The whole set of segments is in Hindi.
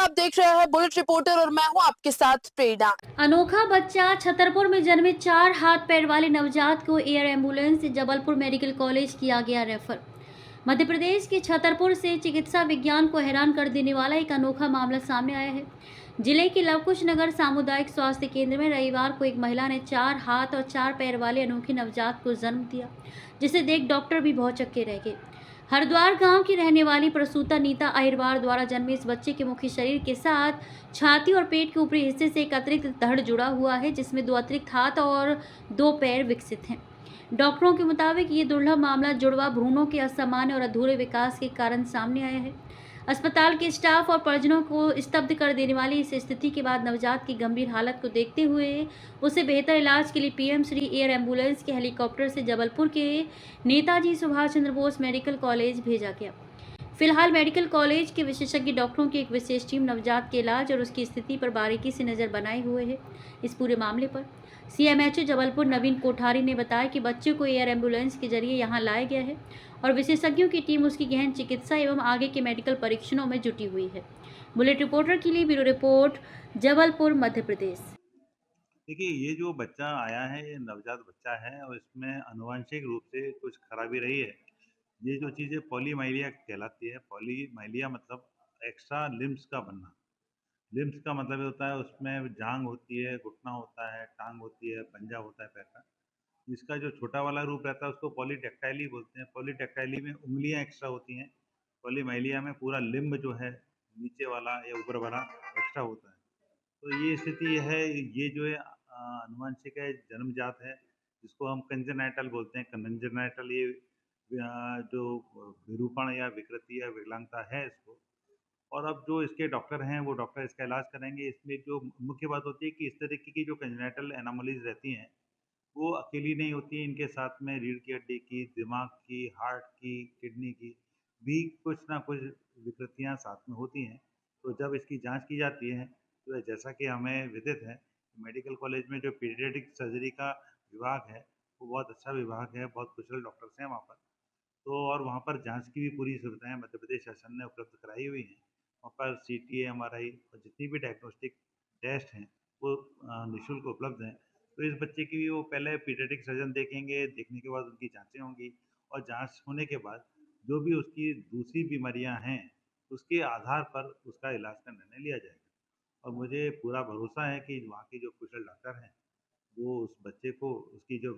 आप देख रहे हैं बुलेट रिपोर्टर और मैं हूं आपके साथ प्रेरणा। अनोखा बच्चा छतरपुर में जन्मे 4 हाथ पैर वाले नवजात को एयर एम्बुलेंस से जबलपुर मेडिकल कॉलेज किया गया रेफर। मध्य प्रदेश के छतरपुर से चिकित्सा विज्ञान को हैरान कर देने वाला एक अनोखा मामला सामने आया है। जिले के लवकुश नगर सामुदायिक स्वास्थ्य केंद्र में रविवार को एक महिला ने 4 हाथ और 4 पैर वाले अनोखे नवजात को जन्म दिया, जिसे देख डॉक्टर भी भौचक्के रह गए। हरिद्वार गांव की रहने वाली प्रसूता नीता अहिरवार द्वारा जन्मे इस बच्चे के मुख्य शरीर के साथ छाती और पेट के ऊपरी हिस्से से एक अतिरिक्त धड़ जुड़ा हुआ है, जिसमें 2 अतिरिक्त हाथ और 2 पैर विकसित हैं। डॉक्टरों के मुताबिक ये दुर्लभ मामला जुड़वा भ्रूणों के असामान्य और अधूरे विकास के कारण सामने आया है। अस्पताल के स्टाफ और परिजनों को स्तब्ध कर देने वाली इस स्थिति के बाद नवजात की गंभीर हालत को देखते हुए उसे बेहतर इलाज के लिए पीएम श्री एयर एम्बुलेंस के हेलीकॉप्टर से जबलपुर के नेताजी सुभाष चंद्र बोस मेडिकल कॉलेज भेजा गया। फिलहाल मेडिकल कॉलेज के विशेषज्ञ डॉक्टरों की एक विशेष टीम नवजात के इलाज और उसकी स्थिति पर बारीकी से नजर बनाए हुए है। इस पूरे मामले पर सीएमएचओ जबलपुर नवीन कोठारी ने बताया कि बच्चे को एयर एम्बुलेंस के जरिए यहां लाया गया है और विशेषज्ञों की टीम उसकी गहन चिकित्सा एवं आगे के मेडिकल परीक्षणों में जुटी हुई है। बुलेट रिपोर्टर के लिए ब्यूरो रिपोर्ट, जबलपुर, मध्य प्रदेश। देखिए, ये जो बच्चा आया है, ये नवजात बच्चा है और इसमें आनुवंशिक रूप से कुछ खराबी रही है। ये जो चीज़ें पॉलीमाइलिया कहलाती है। पॉलीमाइलिया मतलब एक्स्ट्रा लिम्स का बनना। लिम्स का मतलब ये होता है उसमें जांग होती है, घुटना होता है, टांग होती है, पंजा होता है पैर का। इसका जो छोटा वाला रूप रहता है उसको पॉलीडेक्टाइली बोलते हैं। पॉलीडेक्टाइली में उँगलियाँ एक्स्ट्रा होती हैं। पॉलीमाइलिया में पूरा लिम्ब जो है नीचे वाला या ऊपर वाला एक्स्ट्रा होता है। तो ये स्थिति है, ये जो है आनुवंशिक है, जन्मजात है, जिसको हम कंजेनाइटल बोलते हैं। कंजेनाइटल ये जो विरूपण या विकृति या विकलांगता है इसको। और अब जो इसके डॉक्टर हैं वो डॉक्टर इसका इलाज करेंगे। इसमें जो मुख्य बात होती है कि इस तरीके की जो कंजेनाइटल एनोमलीज रहती हैं वो अकेली नहीं होती, इनके साथ में रीढ़ की हड्डी की, दिमाग की, हार्ट की, किडनी की भी कुछ ना कुछ विकृतियाँ साथ में होती हैं। तो जब इसकी जांच की जाती है तो जैसा कि हमें विदित है, मेडिकल कॉलेज में जो पीडियाट्रिक सर्जरी का विभाग है वो बहुत अच्छा विभाग है, बहुत कुशल डॉक्टर्स हैं वहाँ पर। तो और वहाँ पर जांच की भी पूरी सुविधाएं मध्य प्रदेश शासन ने उपलब्ध कराई हुई हैं। वहाँ पर सीटी, एमआरआई और जितनी भी डायग्नोस्टिक टेस्ट हैं वो निःशुल्क उपलब्ध हैं। तो इस बच्चे की भी वो पहले पीडियाट्रिक सर्जन देखेंगे, देखने के बाद उनकी जांचें होंगी और जांच होने के बाद जो भी उसकी दूसरी बीमारियां हैं उसके आधार पर उसका इलाज का निर्णय लिया जाएगा। और मुझे पूरा भरोसा है कि वहाँ के जो कुशल डॉक्टर हैं वो उस बच्चे को उसकी जो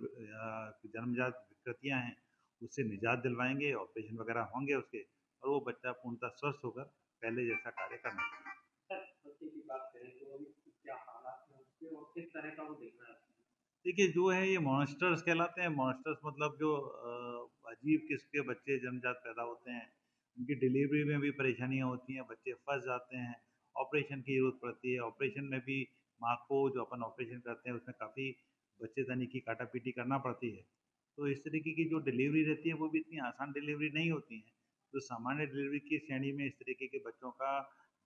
जन्मजात विकृतियाँ हैं उससे निजात दिलवाएंगे, ऑपरेशन वगैरह होंगे उसके और वो बच्चा पूर्णतः स्वस्थ होकर पहले जैसा कार्य करना चाहिए। बच्चे की बात करें तो अभी क्या हालात हैं उसके और किस तरह का वो दिख रहा है? देखिए, जो है ये मॉन्स्टर्स कहलाते हैं। मॉन्स्टर्स मतलब जो अजीब किस्म के बच्चे जन्मजात पैदा होते हैं, उनकी डिलीवरी में भी परेशानियाँ होती हैं, बच्चे फंस जाते हैं, ऑपरेशन की ज़रूरत पड़ती है। ऑपरेशन में भी माँ को जो अपन ऑपरेशन करते हैं उसमें काफ़ी बच्चेदानी की काटा-पीटी करना पड़ती है। तो इस तरीके की जो डिलीवरी रहती है वो भी इतनी आसान डिलीवरी नहीं होती है। जो सामान्य डिलीवरी की श्रेणी में इस तरीके के बच्चों का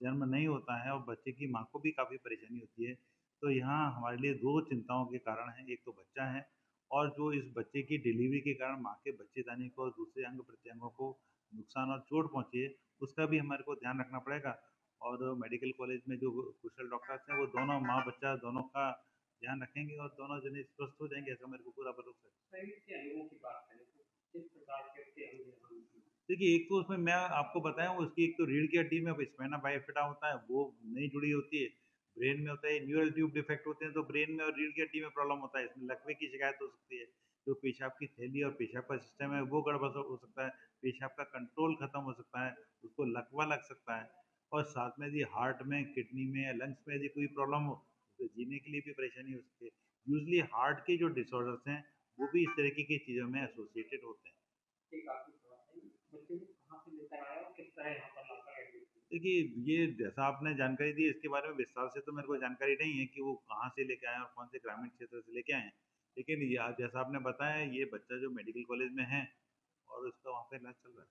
जन्म नहीं होता है और बच्चे की माँ को भी काफ़ी परेशानी होती है। तो यहाँ हमारे लिए 2 चिंताओं के कारण हैं, एक तो बच्चा है और जो इस बच्चे की डिलीवरी के कारण माँ के बच्चेदानी को और दूसरे अंग-प्रत्यंगों को नुकसान और चोट पहुँची है, उसका भी हमारे को ध्यान रखना पड़ेगा। और मेडिकल कॉलेज में जो कुशल डॉक्टर्स हैं, वो दोनों माँ-बच्चा दोनों का ध्यान रखेंगे और दोनों जने स्वस्थ हो जाएँगे, ऐसा मेरे को पूरा भरोसा है। शरीर के अंगों की बात करें तो किस प्रकार के उसके अंग हैं? देखिए, एक तो उसमें मैं आपको बताया हूँ उसकी एक तो रीढ़ की हड्डी में स्पाइना बाइफिडा होता है, वो नहीं जुड़ी होती है। ब्रेन में होता है, न्यूरल ट्यूब डिफेक्ट होते हैं तो ब्रेन में और रीढ़ की हड्डी में प्रॉब्लम होता है। इसमें लकवे की शिकायत हो सकती है। जो पेशाब की थैली और पेशाब का सिस्टम है वो गड़बड़ हो सकता है। पेशाब का कंट्रोल खत्म हो सकता है, उसको लकवा लग सकता है। और साथ में यदि हार्ट में, किडनी में या लंग्स में यदि कोई प्रॉब्लम हो तो जीने के लिए भी परेशानी हो सकती है। यूजुअली हार्ट के जो डिसऑर्डर्स हैं वो भी इस तरीके की चीज़ों में एसोसिएटेड होते हैं। एक आखिरी सवाल है, बच्चे को कहाँ से लेकर आया और किस तरह यहाँ पर लाकर एडमिट किया? देखिए, ये जैसा आपने जानकारी दी इसके बारे में विस्तार से तो मेरे को जानकारी नहीं है कि वो कहाँ से लेके आए हैं और कौन से ग्रामीण क्षेत्र से लेके आए हैं। लेकिन या जैसा आपने बताया ये बच्चा जो मेडिकल कॉलेज में है और उसका वहाँ पे इलाज चल रहा है।